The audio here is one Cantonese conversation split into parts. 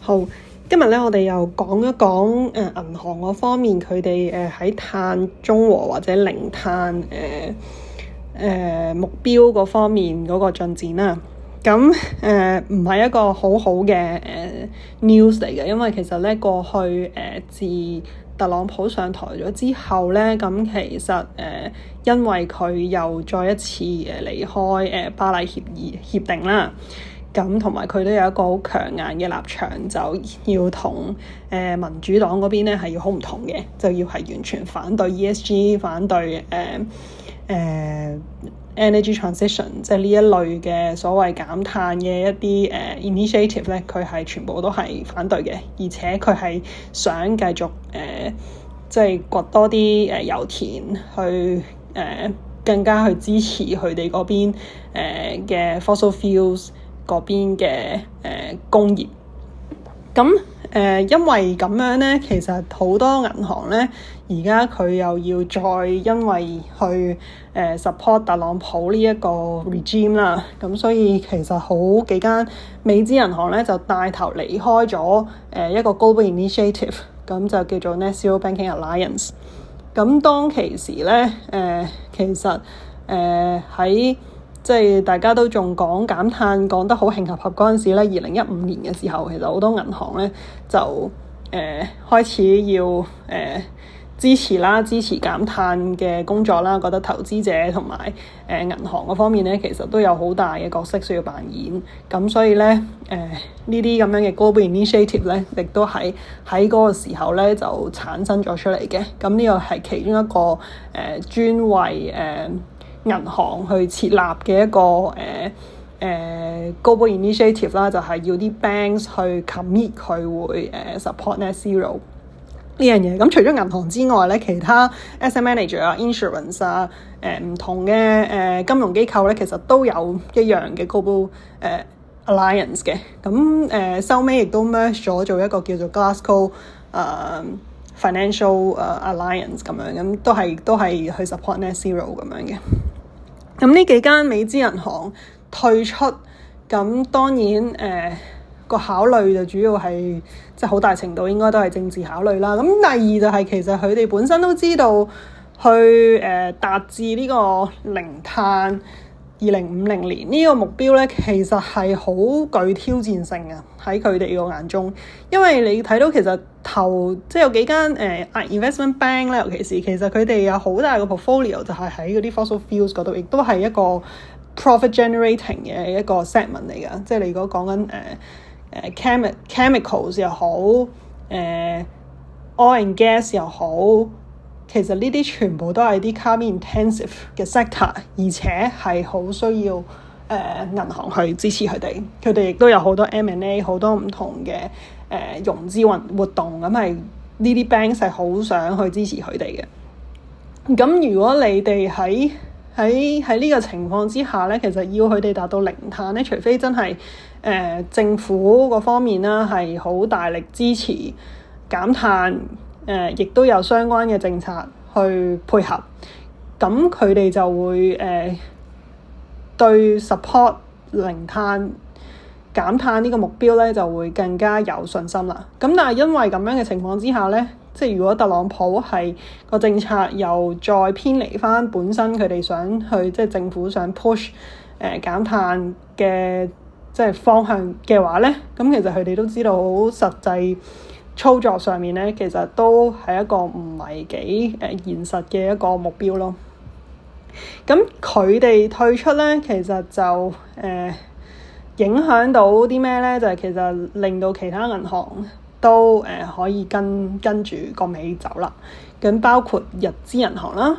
好，今日咧我哋又講一講銀行嗰方面佢哋喺碳中和或者零碳目標嗰方面嗰個進展啦。咁唔係一個好好嘅news 嚟嘅，因為其實咧過去自特朗普上台咗之後咧，咁其實因為佢又再一次離開巴黎協定啦。咁同埋佢都有一個好強硬嘅立場，就要同民主黨嗰邊咧係要好唔同嘅，就要係完全反對 ESG， 反對energy transition， 即係呢一類嘅所謂減碳嘅一啲initiative 咧，佢係全部都係反對嘅，而且佢係想繼續即係掘多啲油田去更加去支持佢哋嗰邊嘅 fossil fuels 嗰邊嘅工業。咁因為咁樣咧，其實好多銀行咧，而家佢又要再因為去support 特朗普呢一個 regime 啦，咁所以其實好幾間美資銀行咧就帶頭離開咗一個 global initiative， 咁就叫做 Net Zero Banking Alliance。咁當其時咧，其實喺即係大家都仲講減碳講得好興合合嗰陣時咧，2015年嘅時候，其實好多銀行咧就開始要支持減碳嘅工作啦，覺得投資者同埋銀行嗰方面咧，其實都有好大嘅角色需要扮演。咁所以咧呢啲咁樣嘅 global initiative 咧，亦都喺嗰個時候咧就產生咗出嚟嘅。咁呢個係其中一個專為銀行去設立嘅一個global initiative 啦，就係要啲 banks 去 commit 佢會support net zero 呢樣嘢。咁除咗銀行之外咧，其他 asset manager 啊、insurance 啊、唔同嘅金融機構咧，其實都有一樣嘅 global alliance 嘅。咁收尾亦都 merge 咗做一個叫做 Glasgow Financial Alliance 咁樣，咁都係去 support net zero 咁樣嘅。咁呢幾間美資銀行退出，咁當然個考慮就主要係即係好大程度應該都係政治考慮啦。咁第二就係其實佢哋本身都知道去達至呢個零碳2050年呢個目標咧，其實係好具挑戰性嘅喺佢哋個眼中，因為你睇到其實即係有幾間investment bank 咧，尤其是其實佢哋有好大個 portfolio 就係喺嗰啲 fossil fuels 嗰度，亦都係一個 profit generating 嘅一個 segment 嚟㗎。即係你如果講緊chemicals 又好oil and gas 又好，其實呢啲全部都係啲 carbon intensive 嘅 sector， 而且係好需要銀行去支持佢哋。佢哋亦都有好多 M&A， 好多唔同嘅融資活動，咁係呢啲 banks 係好想去支持佢哋嘅。咁如果你哋喺呢個情況之下咧，其實要佢哋達到零碳咧，除非真係政府嗰方面啦係好大力支持減碳，亦都有相關嘅政策去配合，咁佢哋就會對 support 零碳減碳呢個目標咧就會更加有信心啦。咁但係因為咁樣嘅情況之下咧，即係如果特朗普係個政策又再偏離翻本身佢哋想去即係政府想 push 減碳嘅即係方向嘅話咧，咁其實佢哋都知道好實際操作上面咧，其實都係一個唔係幾現實嘅一個目標咯。咁佢哋退出咧，其實就影響到啲咩咧？就係其實令到其他銀行都可以跟住個尾走啦。咁包括日資銀行啦，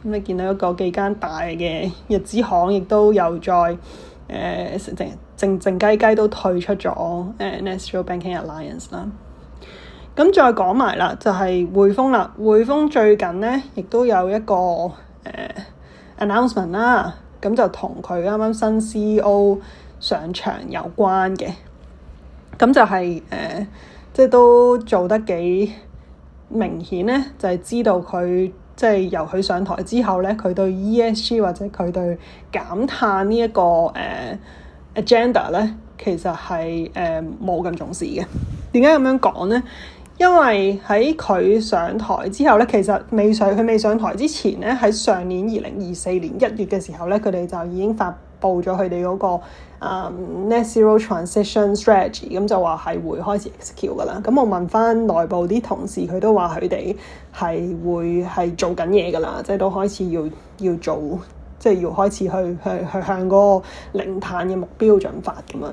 咁你見到有幾間大嘅日資行，亦都有再靜雞雞都退出咗Net Zero Banking Alliance 啦。咁再講埋啦，就係匯豐啦。匯豐最近咧，亦都有一個announcement 啦，咁就同佢啱啱新 CEO 上場有關嘅。咁就係即係都做得幾明顯咧，就係知道佢即係由佢上台之後咧，佢對 ESG 或者佢對減碳呢一個agenda咧，其實係冇咁重視嘅。點解咁樣講咧？因為喺佢上台之後咧，其實佢未上台之前咧，喺上年2024年1月嘅時候咧，佢哋就已經發布咗佢哋嗰個Net Zero Transition Strategy，咁就話係會開始 execute 噶啦。咁我問翻內部啲同事，佢都話佢哋係會係做緊嘢噶啦，即係都開始要做，即係要開始去向嗰個零碳嘅目標進發咁樣。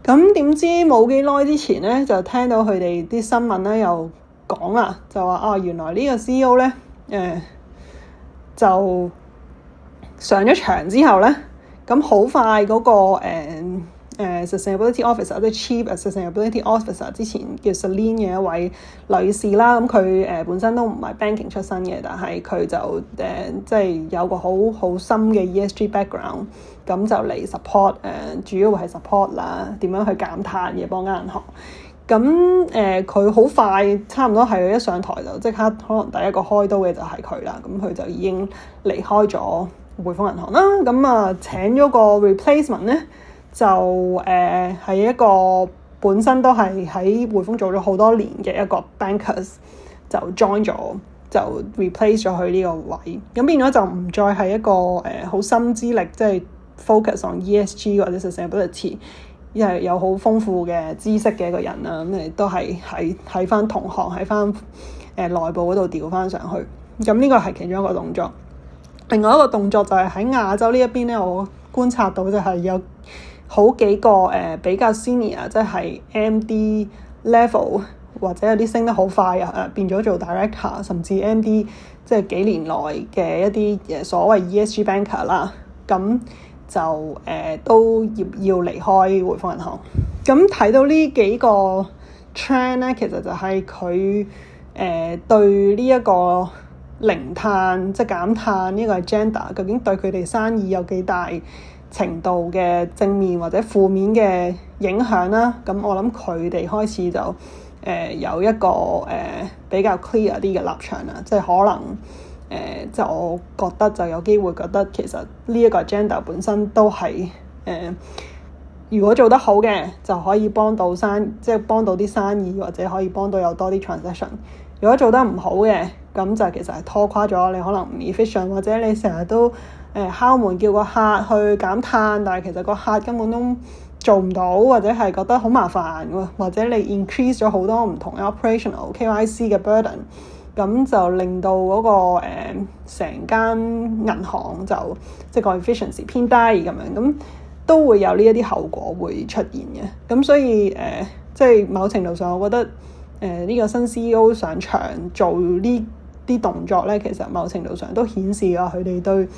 咁點知冇幾耐之前咧，就聽到佢哋啲新聞咧又講啦，就話原來呢個 CEO 咧就上咗場之後咧，咁好快嗰個Sustainability Officer 即係 Chief Sustainability Officer 之前叫 Celine 嘅一位女士啦，咁佢本身都唔係 banking 出身嘅，但係佢就即係有個好深嘅 ESG background，咁就嚟 support 主要係 support 啦，點樣去減碳嘅幫間銀行。咁佢好快，差唔多係佢一上台就即刻可能第一個開刀嘅就係佢啦，咁佢就已經離開咗匯豐銀行啦。咁請咗個 replacement 咧，就係一個本身都係喺匯豐做咗好多年嘅一個 bankers， 就 join 咗，就 replace 咗佢呢個位，咁變咗就唔再係一個好深資歷，即係 focus on ESG 或者 sustainability， 因為有好豐富嘅知識嘅一個人啦，咁亦都係喺翻同行喺翻內部嗰度調翻上去。咁呢個係其中一個動作。另外一個動作就係喺亞洲呢一邊咧，我觀察到就係有好幾個比較 senior， 即係 MD level 或者有啲升得好快變咗做 director， 甚至 MD 即係幾年內嘅一啲所謂 ESG banker 啦，咁就都要離開匯豐銀行。咁睇到呢幾個 trend 咧，其實就係佢對呢一個零碳即係減碳呢個 agenda， 究竟對佢哋生意有幾大程度嘅正面或者負面嘅影響啦？咁我諗佢哋開始就有一個比較 clear 啲嘅立場啦，即係可能即係我覺得就有機會覺得其實呢一個 agenda 本身都係如果做得好嘅就可以幫到即係幫到啲生意，或者可以幫到有多啲 transaction。如果做得唔好嘅，咁就其實係拖垮咗你，可能唔 efficient， 或者你成日都敲門叫個客去減碳，但係其實個客根本都做唔到，或者係覺得好麻煩，或者你 increase 咗好多唔同 operational KYC 嘅 burden， 咁就令到嗰個成間銀行就即係個 efficiency 偏低咁樣，咁都會有呢一啲後果會出現嘅。咁所以即係某程度上，我覺得呢個新 CEO 上場做呢啲動作咧，其實某程度上都顯示咗佢哋對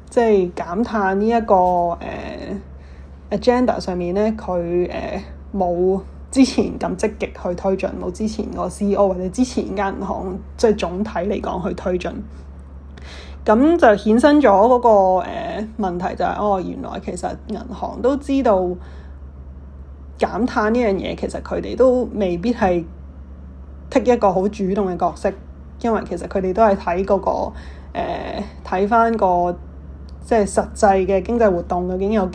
即係減碳呢一個agenda 上面咧，佢冇之前咁積極去推進，冇之前個 CEO 或者之前間銀行即係總體嚟講去推進。咁就衍生咗嗰個問題就係原來其實銀行都知道減碳呢樣嘢，其實佢哋都未必係take一個好主動嘅角色，因為其實佢哋都係睇嗰個睇返個即係實際嘅經濟活動究竟有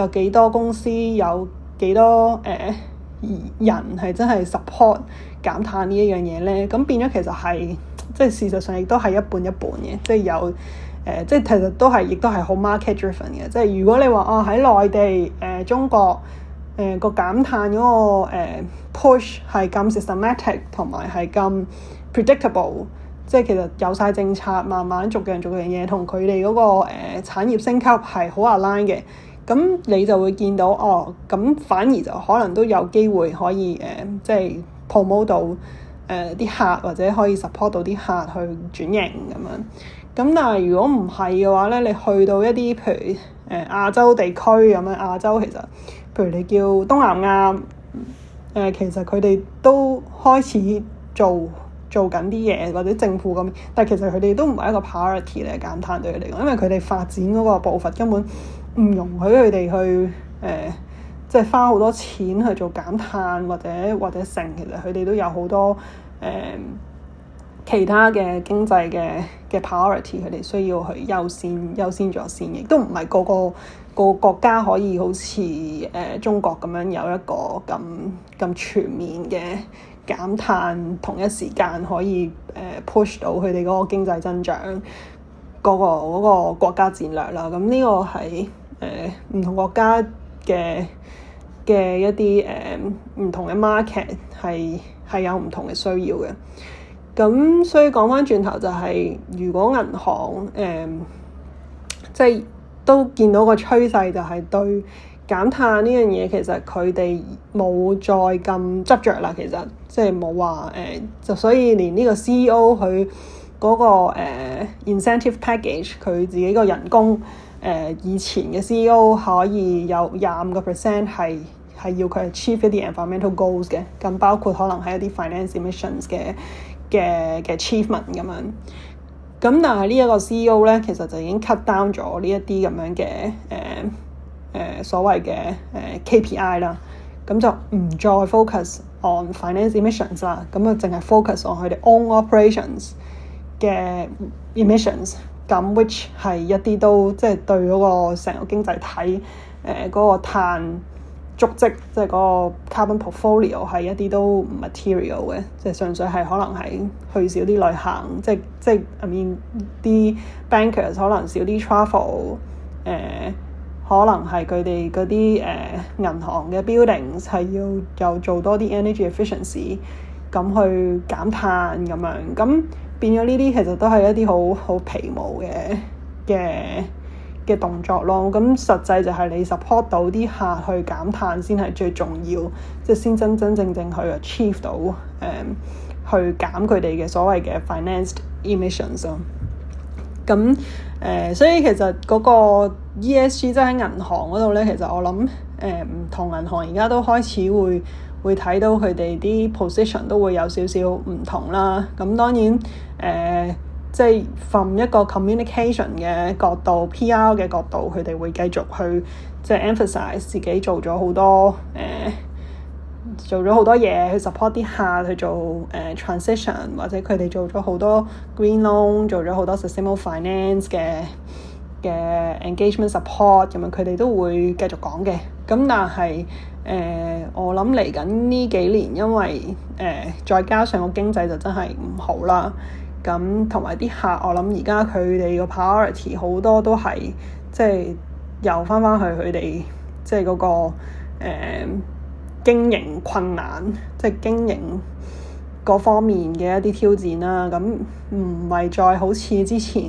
幾多公司，有幾多人係真係 support 減碳呢一樣嘢咧。咁變咗其實係即係事實上亦都係一半一半嘅，即係有即係其實都係亦都係好 market driven 嘅。即係如果你話喺內地中國個減碳嗰個push 係咁 systematic 同埋係咁 predictable， 即係其實有晒政策，慢慢逐樣嘢同佢哋嗰個產業升級係好 align 嘅。咁你就會見到咁反而就可能都有機會可以即係 promote 到啲客，或者可以 support 到啲客去轉型咁樣。咁但係如果唔係嘅話咧，你去到一啲譬如亞洲地區咁樣，亞洲其實譬如你叫東南亞其實佢哋都開始做緊啲嘢，或者政府咁，但係其實佢哋都唔係一個 priority 嚟減碳對佢嚟講，因為佢哋發展嗰個步伐根本唔容許佢哋去即係花好多錢去做減碳或者成，其實佢哋都有好多其他嘅經濟嘅 priority，佢哋需要去優先咗先，亦都唔係個國家可以好似中國咁樣有一個咁全面嘅減碳，同一時間可以push 到佢哋嗰個經濟增長嗰個國家戰略啦。咁呢個係唔同國家嘅一啲唔同嘅 market 係有唔同嘅需要嘅。咁所以講返轉頭就係，如果銀行即係都見到個趨勢，就係對減碳呢樣嘢，其實佢哋冇再咁執着啦。其實即係冇話就所以連呢個 CEO 佢嗰個incentive package，佢自己個人工以前嘅 CEO 可以有25% 係要佢 achieve 一啲 environmental goals 嘅，咁包括可能係一啲 finance emissions 嘅 achievement 咁樣。咁但係呢一個 CEO 咧，其實就已經 cut down 咗呢一啲咁樣嘅所謂嘅KPI 啦。咁就唔再 focus on finance emissions 啦，咁啊淨係 focus on 佢哋 own operations 嘅 emissions。咁 which 係一啲都即係對嗰個成個經濟體嗰個碳足跡，即係嗰個 carbon portfolio 係一啲都唔 material 嘅，即係純粹係可能係去少啲旅行，即係 I mean 啲 bankers 可能少啲 travel，可能係佢哋嗰啲銀行嘅 buildings 係要又做多啲 energy efficiency，咁去減碳咁樣，咁變咗呢啲其實都係一啲好皮毛嘅動作咯。咁實際就係你 support 到啲客去減碳先係最重要，即係先真正去 achieve 到去減佢哋嘅所謂嘅 financed emissions 咯。咁所以其實嗰個 ESG 即係喺銀行嗰度咧，其實我諗唔同銀行而家都開始會睇到佢哋啲 position 都會有少少唔同啦。咁當然即係 from 一個 communication 嘅角度 PR 嘅角度，佢哋會繼續去即係 emphasize 自己做咗好多嘢去 support 啲客去做transition， 或者佢哋做咗好多 green loan， 做咗好多 sustainable finance 嘅 engagement support 咁樣，佢哋都會繼續講嘅。咁但係我諗嚟緊呢幾年，因為再加上個經濟就真係唔好啦，咁同埋啲客，我諗而家佢哋個 priority 好多都係即係又翻去佢哋即係嗰個經營困難，即係經營嗰方面嘅一啲挑戰啦。咁唔係再好似之前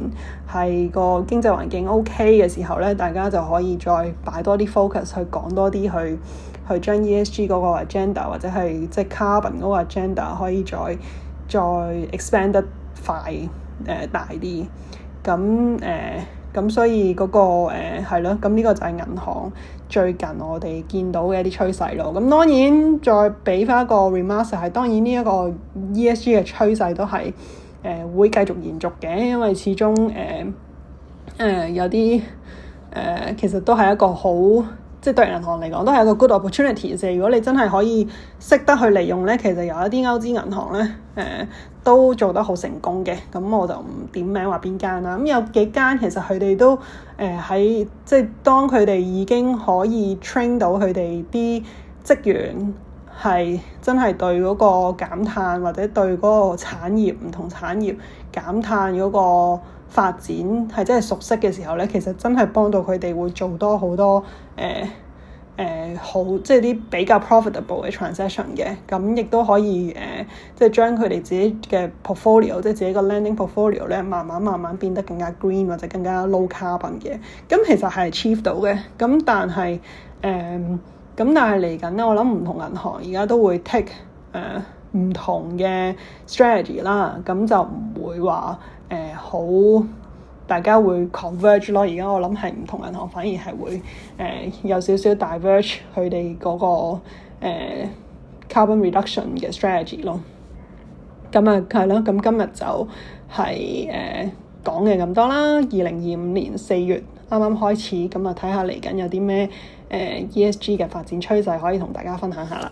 係個經濟環境 OK 嘅時候咧，大家就可以再擺多啲 focus 去講多啲去將 ESG 嗰個 agenda 或者係即係 carbon 嗰個 agenda 可以再 expand 得快大啲。咁所以嗰個係咯，咁呢個就係銀行最近我哋見到嘅一啲趨勢咯。咁當然再俾翻一個 remark 係，當然呢一個 ESG 嘅趨勢都係會繼續延續嘅，因為始終有啲其實都係一個好，即係對銀行嚟講都係一個 good opportunity 嘅。如果你真係可以識得去利用咧，其實有一啲歐資銀行咧都做得好成功嘅。咁我就唔點名話邊間啦。咁有幾間其實佢哋都喺即係當佢哋已經可以 train 到佢哋啲職員係真係對嗰個減碳或者對嗰個產業唔同產業減碳嗰個發展係真係熟悉嘅時候咧，其實真係幫到佢哋會做多好多好即係啲比較 profitable 嘅 transaction 嘅。咁亦都可以即係將佢哋自己嘅 portfolio， 即係自己個 lending portfolio 咧，慢慢變得更加 green 或者更加 low carbon 嘅。咁其實係 achieve 到嘅。咁但係嚟緊咧，我諗唔同銀行而家都會 take 唔同嘅 strategy 啦。咁就唔會話好大家會 converge 咯。而家我諗係唔同銀行反而係會有少少 diverge 佢哋嗰個carbon reduction 嘅 strategy 咯。咁啊係咯，咁今日就係講嘅咁多啦。2025年4月啱啱開始，咁啊睇下嚟緊有啲咩ESG 嘅發展趨勢可以同大家分享下啦。